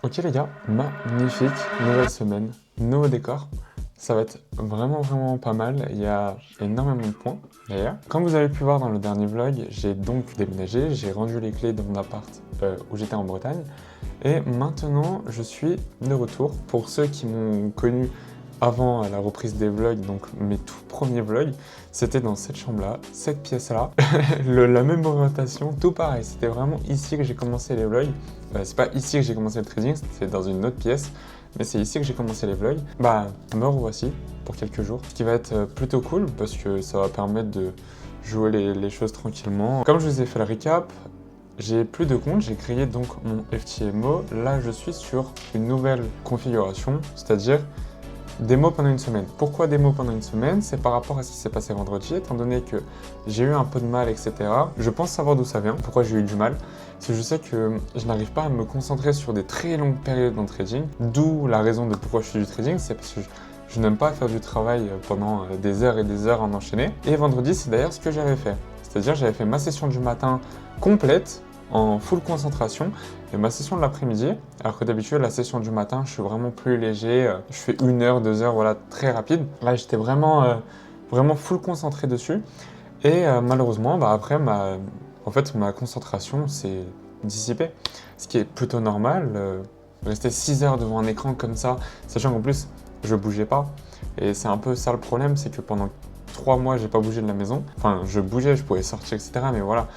Ok les gars, magnifique, nouvelle semaine, nouveau décor. Ça va être vraiment pas mal, il y a énormément de points d'ailleurs. Comme vous avez pu voir dans le dernier vlog, j'ai donc déménagé, j'ai rendu les clés de mon appart où j'étais en Bretagne. Et maintenant, je suis de retour. Pour ceux qui m'ont connu avant la reprise des vlogs, donc mes tout premiers vlogs, c'était dans cette chambre-là, cette pièce-là, la même orientation, tout pareil. C'était vraiment ici que j'ai commencé les vlogs. C'est pas ici que j'ai commencé le trading, c'était dans une autre pièce, mais c'est ici que j'ai commencé les vlogs. Bah, me revoici pour quelques jours, ce qui va être plutôt cool parce que ça va permettre de jouer les choses tranquillement. Comme je vous ai fait le recap, j'ai plus de compte, j'ai créé donc mon FTMO. Là, je suis sur une nouvelle configuration, c'est-à-dire démo pendant une semaine. Pourquoi démo pendant une semaine? C'est par rapport à ce qui s'est passé vendredi, étant donné que j'ai eu un peu de mal, etc. Je pense savoir d'où ça vient, pourquoi j'ai eu du mal. Parce que je sais que je n'arrive pas à me concentrer sur des très longues périodes dans le trading, d'où la raison de pourquoi je fais du trading, c'est parce que je n'aime pas faire du travail pendant des heures et des heures en enchaîné. Et vendredi, c'est d'ailleurs ce que j'avais fait. C'est-à-dire, j'avais fait ma session du matin complète, en full concentration, et ma session de l'après-midi, alors que d'habitude la session du matin je suis vraiment plus léger, je fais 1 heure, 2 heures, voilà, très rapide. Là j'étais vraiment full concentré dessus, et malheureusement après ma concentration s'est dissipée, ce qui est plutôt normal. Rester 6 heures devant un écran comme ça, sachant qu'en plus je bougeais pas, et c'est un peu ça le problème, c'est que pendant 3 mois j'ai pas bougé de la maison, enfin je bougeais, je pouvais sortir, etc., mais voilà,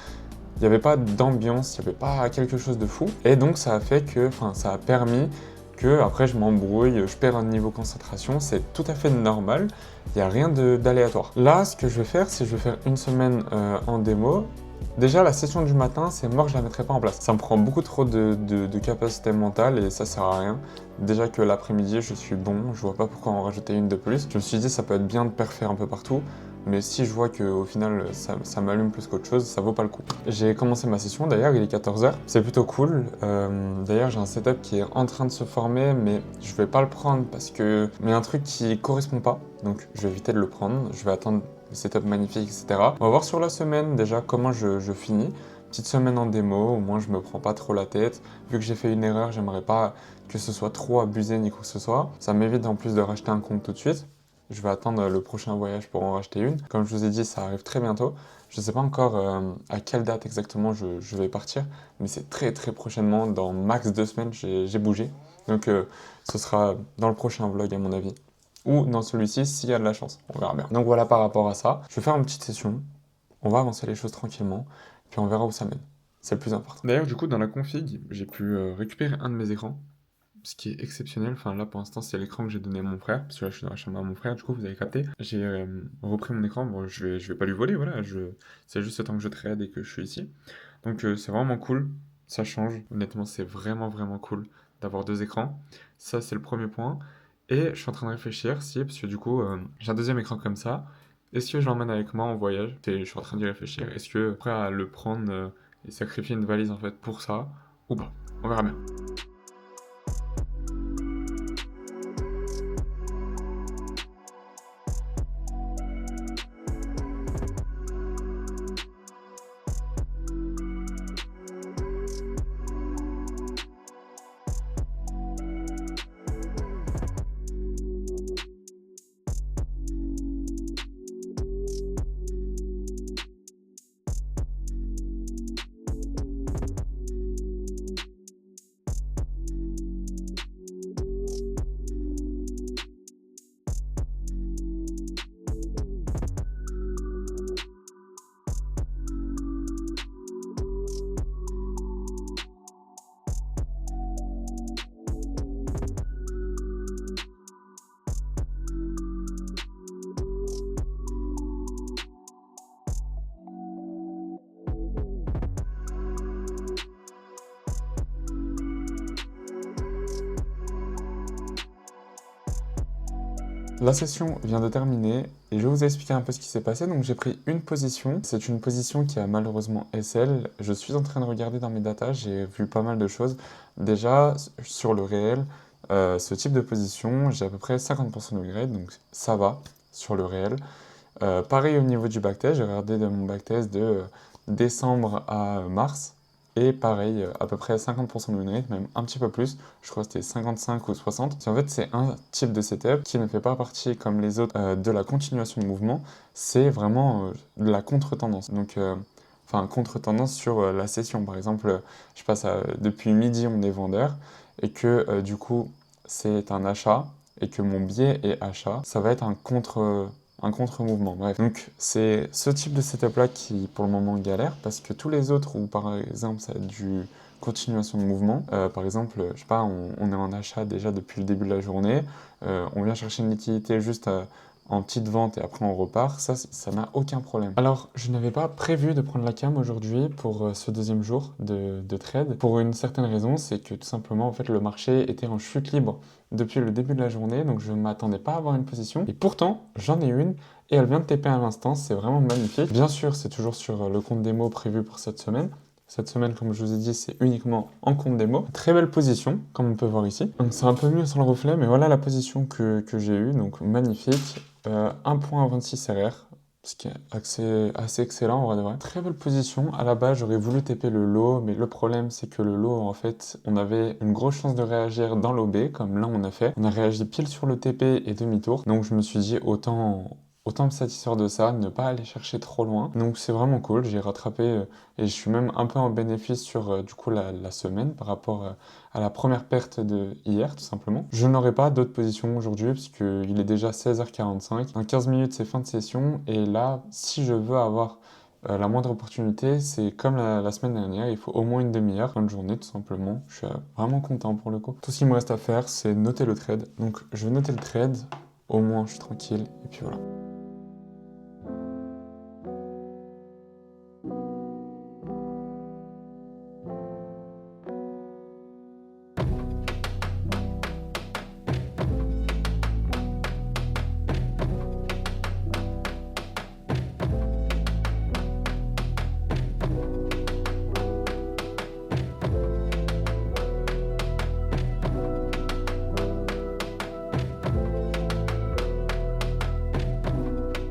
il n'y avait pas d'ambiance, il n'y avait pas quelque chose de fou. Et donc ça a fait que, ça a permis que après je m'embrouille, je perds un niveau concentration, c'est tout à fait normal, il n'y a rien d'aléatoire. Là, ce que je vais faire, c'est que je vais faire une semaine en démo. Déjà, la session du matin, c'est mort, je la mettrai pas en place. Ça me prend beaucoup trop de capacité mentale et ça sert à rien. Déjà que l'après-midi, je suis bon, je vois pas pourquoi en rajouter une de plus. Je me suis dit, ça peut être bien de perfer un peu partout, mais si je vois qu'au final, ça m'allume plus qu'autre chose, ça vaut pas le coup. J'ai commencé ma session, d'ailleurs, il est 14 h. C'est plutôt cool. D'ailleurs, j'ai un setup qui est en train de se former, mais je vais pas le prendre parce que il y a un truc qui correspond pas, donc je vais éviter de le prendre. Je vais attendre le setup magnifique, etc. On va voir sur la semaine déjà comment je finis. Petite semaine en démo, au moins je me prends pas trop la tête. Vu que j'ai fait une erreur, j'aimerais pas que ce soit trop abusé ni quoi que ce soit. Ça m'évite en plus de racheter un compte tout de suite. Je vais attendre le prochain voyage pour en racheter une. Comme je vous ai dit, ça arrive très bientôt. Je ne sais pas encore à quelle date exactement je vais partir, mais c'est très prochainement, dans max 2 semaines, j'ai bougé. Donc ce sera dans le prochain vlog à mon avis. Ou dans celui-ci s'il y a de la chance, on verra bien. Donc voilà par rapport à ça. Je vais faire une petite session, on va avancer les choses tranquillement, puis on verra où ça mène. C'est le plus important. D'ailleurs, du coup, dans la config, j'ai pu récupérer un de mes écrans, ce qui est exceptionnel. Enfin, là, pour l'instant, c'est l'écran que j'ai donné à mon frère, parce que là, je suis dans la chambre à mon frère, du coup, vous avez capté. J'ai repris mon écran, bon, je vais pas lui voler, voilà, c'est juste le temps que je trade et que je suis ici. Donc, c'est vraiment cool, ça change. Honnêtement, c'est vraiment cool d'avoir 2 écrans. Ça, c'est le premier point. Et je suis en train de réfléchir si, parce que du coup, j'ai un deuxième écran comme ça. Est-ce que je l'emmène avec moi en voyage? Et je suis en train d'y réfléchir. Est-ce que prêt à le prendre et sacrifier une valise en fait pour ça ou pas? On verra bien. La session vient de terminer et je vais vous expliquer un peu ce qui s'est passé. Donc j'ai pris une position, c'est une position qui a malheureusement SL. Je suis en train de regarder dans mes datas, j'ai vu pas mal de choses. Déjà sur le réel, ce type de position, j'ai à peu près 50% de grade, donc ça va sur le réel. Pareil au niveau du backtest, j'ai regardé de mon backtest de décembre à mars. Et pareil, à peu près 50% de win rate, même un petit peu plus. Je crois que c'était 55 ou 60. En fait, c'est un type de setup qui ne fait pas partie, comme les autres, de la continuation de mouvement. C'est vraiment de la contre-tendance. Donc, enfin, contre-tendance sur la session. Par exemple, je passe depuis midi, on est vendeur, et que du coup, c'est un achat, et que mon biais est achat, ça va être un contre-mouvement. Bref, donc c'est ce type de setup-là qui, pour le moment, galère, parce que tous les autres, où par exemple, ça a du continuation de mouvement, par exemple, je sais pas, on est en achat déjà depuis le début de la journée, on vient chercher une liquidité juste en petite vente et après on repart, ça n'a aucun problème. Alors, je n'avais pas prévu de prendre la cam aujourd'hui pour ce deuxième jour de trade, pour une certaine raison, c'est que tout simplement, en fait, le marché était en chute libre depuis le début de la journée, donc je ne m'attendais pas à avoir une position. Et pourtant, j'en ai une, et elle vient de TP à l'instant, c'est vraiment magnifique. Bien sûr, c'est toujours sur le compte démo prévu pour cette semaine. Cette semaine, comme je vous ai dit, c'est uniquement en compte démo. Très belle position, comme on peut voir ici. Donc c'est un peu mieux sans le reflet, mais voilà la position que j'ai eue, donc magnifique. 1.26 RR, ce qui est assez excellent en vrai de vrai. Très belle position. À la base, j'aurais voulu TP le low, mais le problème, c'est que le low, en fait, on avait une grosse chance de réagir dans l'OB, comme là on a fait. On a réagi pile sur le TP et demi-tour. Donc je me suis dit, autant me satisfaire de ça, ne pas aller chercher trop loin. Donc c'est vraiment cool, j'ai rattrapé et je suis même un peu en bénéfice sur du coup la semaine par rapport à la première perte de hier tout simplement. Je n'aurai pas d'autres positions aujourd'hui puisqu'il est déjà 16h45. Dans 15 minutes c'est fin de session et là si je veux avoir la moindre opportunité, c'est comme la semaine dernière, il faut au moins une demi-heure, fin de journée tout simplement. Je suis vraiment content pour le coup. Tout ce qu'il me reste à faire, c'est noter le trade. Donc je vais noter le trade, au moins je suis tranquille et puis voilà.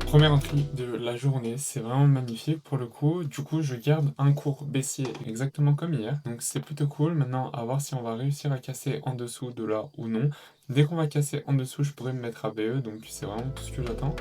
Première entrée de la journée, c'est vraiment magnifique pour le coup. Du coup, je garde un cours baissier exactement comme hier. Donc c'est plutôt cool. Maintenant, à voir si on va réussir à casser en dessous de là ou non. Dès qu'on va casser en dessous, je pourrais me mettre à BE. Donc c'est vraiment tout ce que j'attends.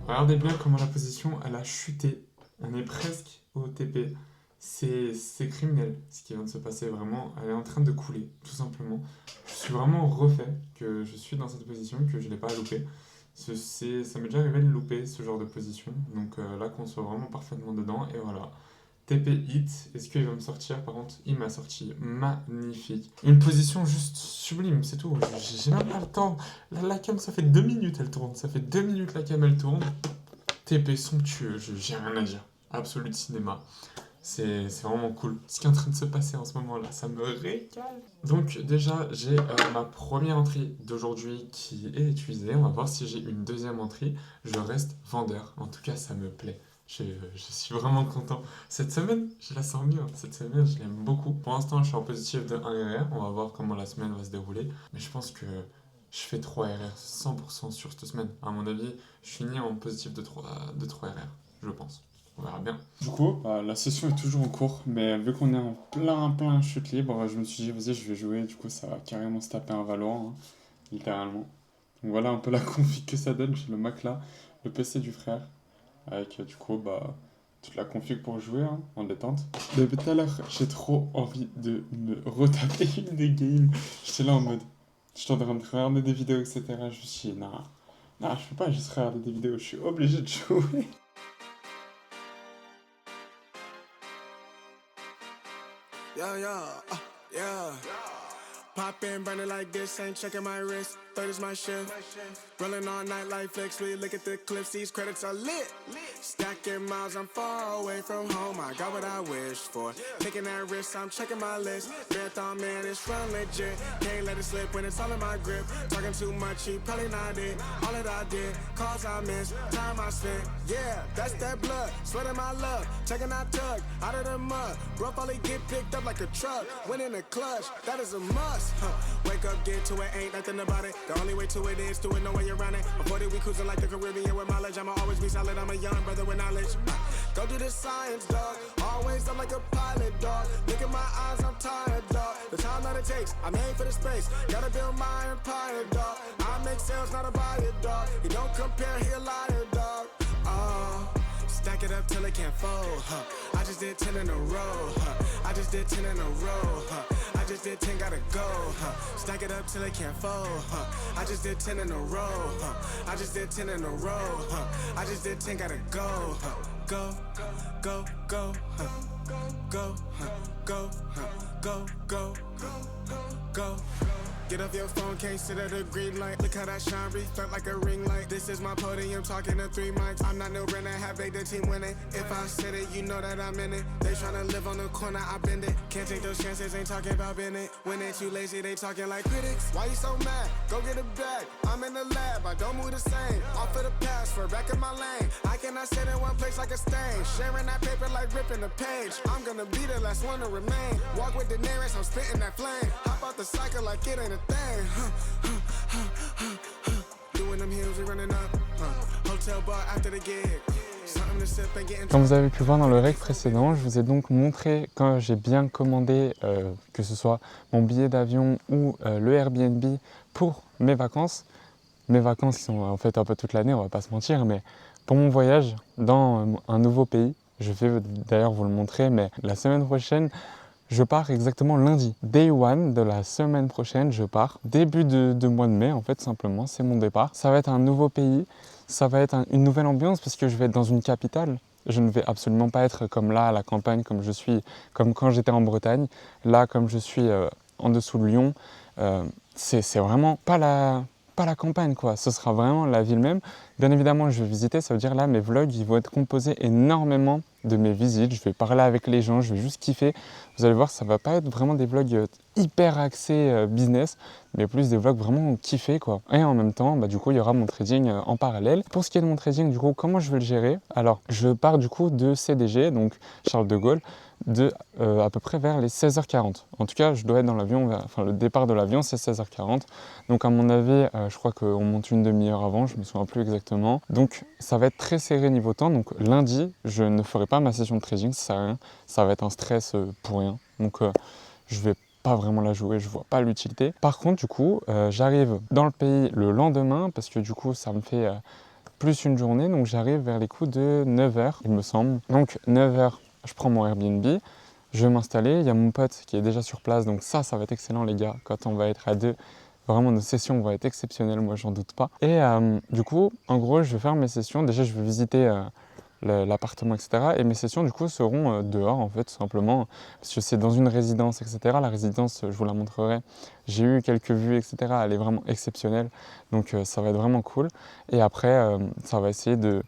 Regardez bien comment la position, elle a chuté. On est presque au TP. C'est criminel ce qui vient de se passer vraiment. Elle est en train de couler, tout simplement. Je suis vraiment refait que je suis dans cette position, que je n'ai pas à louper. Ça m'est déjà arrivé de louper ce genre de position. Donc là, qu'on soit vraiment parfaitement dedans. Et voilà. TP hit, est-ce qu'il va me sortir? Par contre, il m'a sorti. Magnifique. Une position juste sublime, c'est tout. J'ai même pas le temps. La cam, ça fait 2 minutes, elle tourne. Ça fait 2 minutes, la cam, elle tourne. TP somptueux, j'ai rien à dire. Absolu de cinéma. C'est vraiment cool. Ce qui est en train de se passer en ce moment-là, ça me régale. Donc déjà, j'ai ma première entrée d'aujourd'hui qui est utilisée. On va voir si j'ai une deuxième entrée. Je reste vendeur. En tout cas, ça me plaît. Je suis vraiment content. Cette semaine, je la sens mieux. Cette semaine, je l'aime beaucoup. Pour l'instant, je suis en positif de 1 RR. On va voir comment la semaine va se dérouler. Mais je pense que je fais 3 RR 100% sur cette semaine. À mon avis, je finis en positif de 3 RR, je pense. On verra bien. Du coup, la session est toujours en cours, mais vu qu'on est en plein chute libre, je me suis dit, vas-y, je vais jouer. Du coup, ça va carrément se taper un Valorant, hein, littéralement. Donc voilà un peu la config que ça donne. J'ai le Mac là, le PC du frère, avec du coup, toute la config pour jouer, hein, en détente. Mais tout à l'heure, j'ai trop envie de me retaper une des games. J'étais là en mode, je suis en train de regarder des vidéos, etc. Je me suis dit, non, je peux pas juste regarder des vidéos, je suis obligé de jouer. Yeah, yeah, yeah. Pop in, burning like this, ain't checking my wrist. Third is my shift. Rolling all night like flicks. We look at the clips, these credits are lit. Stacking miles, I'm far away from home. I got what I wished for. Taking that risk, I'm checking my list. Marathon man, it's run legit. Can't let it slip when it's all in my grip. Talking too much, you probably not it. All that I did, calls I missed, time I spent. Yeah, that's that blood, sweating my love. Checking that tug, out of the mud. Bro, probably get picked up like a truck. Winning the clutch, that is a must. Wake up, get to it, ain't nothing about it. The only way to it is to it, no way around it. Before that we cruising like the Caribbean with mileage. I'ma always be solid, I'm a young brother with knowledge. Go do the science, dog. Always up like a pilot, dog. Look at my eyes, I'm tired, dog. The time that it takes, I made for the space. Gotta build my empire, dog. I make sales, not a buyer, dog. You don't compare, he a liar, dog. Stack it up till it can't fold, I just did 10 in a row, I just did 10 in a row, I just did 10, gotta go, Stack it up till it can't fold, I just did 10 in a row, I just did 10 in a row, I just did 10, gotta go, go, go, go, go, go, go, go, go. Get off your phone, can't sit at a green light. Look how that shine reflect like a ring light. This is my podium, talking to 3 mics. I'm not no Brennan, have they the team winning. If I said it, you know that I'm in it. They tryna live on the corner, I bend it. Can't take those chances, ain't talking about Bennett. When they too lazy, they talking like critics. Why you so mad? Go get a bag. I'm in the lab, I don't move the same. Off of the password, back in my lane. I cannot sit in one place like a stain. Sharing that paper like ripping the page. I'm gonna be the last one to remain. Walk with Daenerys, I'm spitting that flame. Hop out the cycle like it ain't a thing. Doing them heels, we running up. Hotel bar after the gig. Something to sip and getting. Comme vous avez pu voir dans le rec précédent, je vous ai donc montré quand j'ai bien commandé, que ce soit mon billet d'avion ou le Airbnb pour mes vacances. Mes vacances qui sont en fait un peu toute l'année, on va pas se mentir, mais pour mon voyage dans un nouveau pays, je vais d'ailleurs vous le montrer, mais la semaine prochaine, je pars exactement lundi. Day one de la semaine prochaine, je pars. Début de mois de mai, en fait, simplement, c'est mon départ. Ça va être un nouveau pays, ça va être une nouvelle ambiance parce que je vais être dans une capitale. Je ne vais absolument pas être comme là, à la campagne, comme quand j'étais en Bretagne. Là, comme je suis en dessous de Lyon, c'est vraiment pas la campagne, quoi. Ce sera vraiment la ville même. Bien évidemment, je vais visiter, ça veut dire là, mes vlogs, ils vont être composés énormément de mes visites. Je vais parler avec les gens, je vais juste kiffer. Vous allez voir, ça va pas être vraiment des vlogs hyper axés business, mais plus des vlogs vraiment kiffés, quoi. Et en même temps, du coup, il y aura mon trading en parallèle. Pour ce qui est de mon trading, du coup, comment je vais le gérer? Alors, je pars du coup de CDG, donc Charles de Gaulle, à peu près vers les 16h40. En tout cas, je dois être dans l'avion, enfin le départ de l'avion c'est 16h40. Donc à mon avis, je crois qu'on monte une demi-heure avant, je me souviens plus exactement. Donc ça va être très serré niveau temps. Donc lundi, je ne ferai pas ma session de trading, ça sert à rien. Ça va être un stress pour rien. Donc je vais pas vraiment la jouer, je vois pas l'utilité. Par contre, du coup, j'arrive dans le pays le lendemain parce que du coup, ça me fait plus une journée. Donc j'arrive vers les coups de 9h, il me semble. Donc 9h. Je prends mon Airbnb, je vais m'installer, il y a mon pote qui est déjà sur place, donc ça va être excellent les gars, quand on va être à deux, vraiment nos sessions vont être exceptionnelles, moi j'en doute pas. Et du coup, en gros, je vais faire mes sessions, déjà je vais visiter l'appartement, etc. Et mes sessions du coup seront dehors en fait, tout simplement, parce que c'est dans une résidence, etc. La résidence, je vous la montrerai, j'ai eu quelques vues, etc. Elle est vraiment exceptionnelle, donc ça va être vraiment cool. Et après, ça va essayer de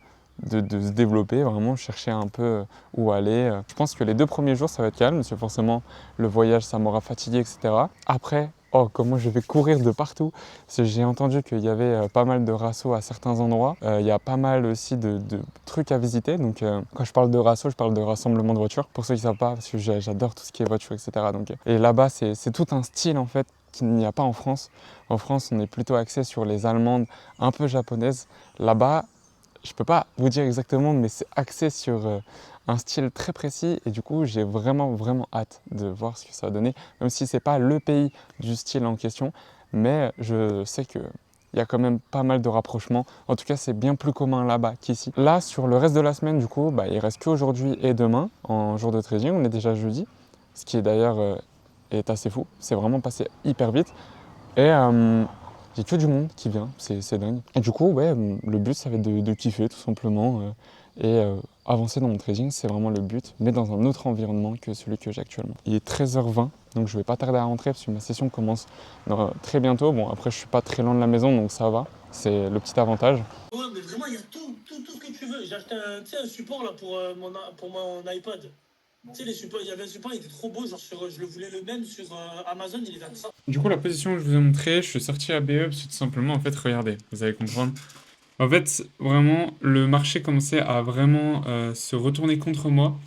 se développer, vraiment chercher un peu où aller. Je pense que les 2 premiers jours ça va être calme, parce que forcément le voyage ça m'aura fatigué, etc. Après, comment je vais courir de partout, parce que j'ai entendu qu'il y avait pas mal de rassos à certains endroits. Il y a pas mal aussi de trucs à visiter, donc quand je parle de rassos, je parle de rassemblement de voitures, pour ceux qui ne savent pas, parce que j'adore tout ce qui est voiture, etc. Donc, et là-bas c'est tout un style en fait qu'il n'y a pas en France. En France on est plutôt axé sur les allemandes, un peu japonaises. Là-bas, je peux pas vous dire exactement, mais c'est axé sur un style très précis et du coup j'ai vraiment hâte de voir ce que ça va donner, même si c'est pas le pays du style en question, mais je sais qu'il y a quand même pas mal de rapprochements. En tout cas c'est bien plus commun là-bas qu'ici. Là sur le reste de la semaine du coup, il reste qu'aujourd'hui et demain en jour de trading, on est déjà jeudi, ce qui est d'ailleurs est assez fou, c'est vraiment passé hyper vite. Et il y a que du monde qui vient, c'est dingue. Et du coup, ouais, le but, ça va être de kiffer tout simplement et avancer dans mon trading, c'est vraiment le but, mais dans un autre environnement que celui que j'ai actuellement. Il est 13h20, donc je vais pas tarder à rentrer parce que ma session commence très bientôt. Bon, après je suis pas très loin de la maison, donc ça va, c'est le petit avantage. Ouais, mais vraiment, il y a tout ce que tu veux. J'ai acheté un support là pour mon iPod. Tu sais, les supports, il y avait un support, il était trop beau. Genre, je le voulais le même sur Amazon, il est à ça. Du coup, la position que je vous ai montrée, je suis sorti à BE parce que tout simplement, en fait, regardez, vous allez comprendre. En fait, vraiment, le marché commençait à vraiment se retourner contre moi.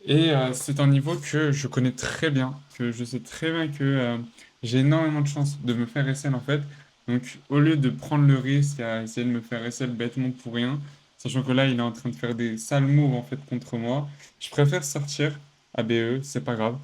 Et c'est un niveau que je connais très bien, que je sais très bien que j'ai énormément de chances de me faire SL en fait. Donc au lieu de prendre le risque à essayer de me faire SL bêtement pour rien, sachant que là il est en train de faire des sales moves en fait contre moi, je préfère sortir à BE, c'est pas grave.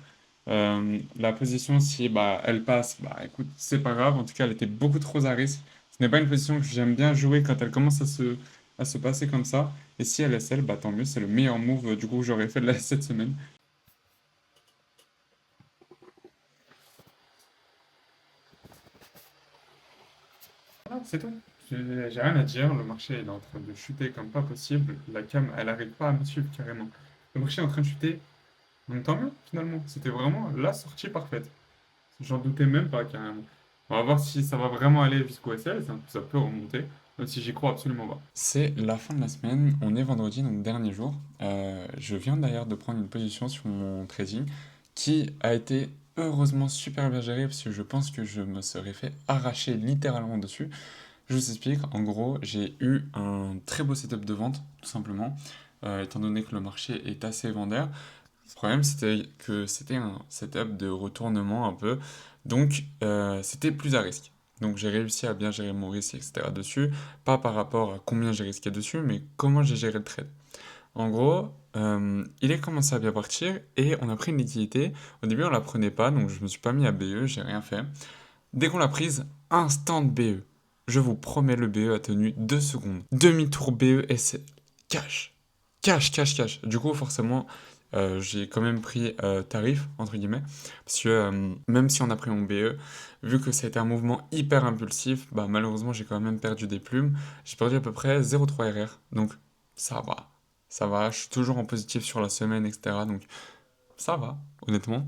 La position si bah, elle passe, bah écoute, c'est pas grave, en tout cas elle était beaucoup trop à risque. Ce n'est pas une position que j'aime bien jouer quand elle commence à se passer comme ça. Et si elle SL, bah tant mieux, c'est le meilleur move du coup que j'aurais fait de cette semaine. Voilà, c'est tout. J'ai rien à dire, le marché il est en train de chuter comme pas possible. La cam, elle arrive pas à me suivre carrément. Le marché est en train de chuter, donc tant mieux finalement. C'était vraiment la sortie parfaite. J'en doutais même pas carrément. On va voir si ça va vraiment aller jusqu'au SL, ça peut remonter, même si j'y crois absolument pas. C'est la fin de la semaine, on est vendredi, donc dernier jour. Je viens d'ailleurs de prendre une position sur mon trading qui a été heureusement super bien gérée parce que je pense que je me serais fait arracher littéralement dessus. Je vous explique, en gros, j'ai eu un très beau setup de vente, tout simplement, étant donné que le marché est assez vendeur. Le problème, c'était que c'était un setup de retournement un peu, donc c'était plus à risque. Donc j'ai réussi à bien gérer mon risque, etc. dessus, pas par rapport à combien j'ai risqué dessus, mais comment j'ai géré le trade. En gros, il est commencé à bien partir et on a pris une liquidité. Au début, on la prenait pas, donc je me suis pas mis à BE, j'ai rien fait. Dès qu'on l'a prise, instant BE. Je vous promets, le BE a tenu 2 secondes. Demi-tour BE et c'est cash. Cash, cash, cash. Du coup, forcément, j'ai quand même pris tarif, entre guillemets. Parce que même si on a pris mon BE, vu que c'était un mouvement hyper impulsif, bah, malheureusement, j'ai quand même perdu des plumes. J'ai perdu à peu près 0,3 RR. Donc, ça va. Ça va. Je suis toujours en positif sur la semaine, etc. Donc, ça va, honnêtement.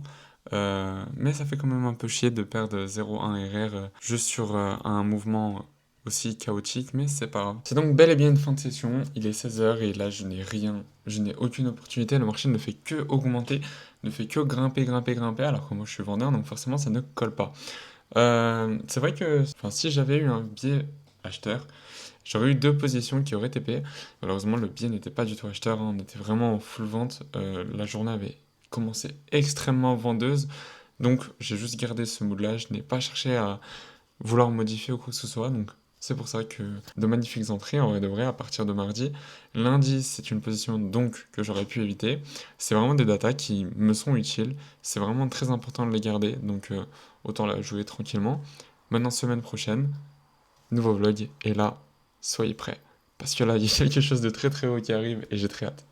Mais ça fait quand même un peu chier de perdre 0,1 RR juste sur un mouvement aussi chaotique, mais c'est pas grave. C'est donc bel et bien une fin de session, il est 16h et là je n'ai rien, je n'ai aucune opportunité, le marché ne fait que augmenter, ne fait que grimper, grimper, grimper, alors que moi je suis vendeur, donc forcément ça ne colle pas. C'est vrai que si j'avais eu un biais acheteur, j'aurais eu deux positions qui auraient TP. Malheureusement, le biais n'était pas du tout acheteur, hein, on était vraiment en full vente. La journée avait commencé extrêmement vendeuse. Donc, j'ai juste gardé ce mood-là. Je n'ai pas cherché à vouloir modifier ou quoi que ce soit. Donc, c'est pour ça que de magnifiques entrées, en vrai de vrai, à partir de mardi. Lundi, c'est une position donc que j'aurais pu éviter. C'est vraiment des datas qui me sont utiles. C'est vraiment très important de les garder. Donc, autant la jouer tranquillement. Maintenant, semaine prochaine, nouveau vlog. Et là, soyez prêts. Parce que là, il y a quelque chose de très très haut qui arrive et j'ai très hâte.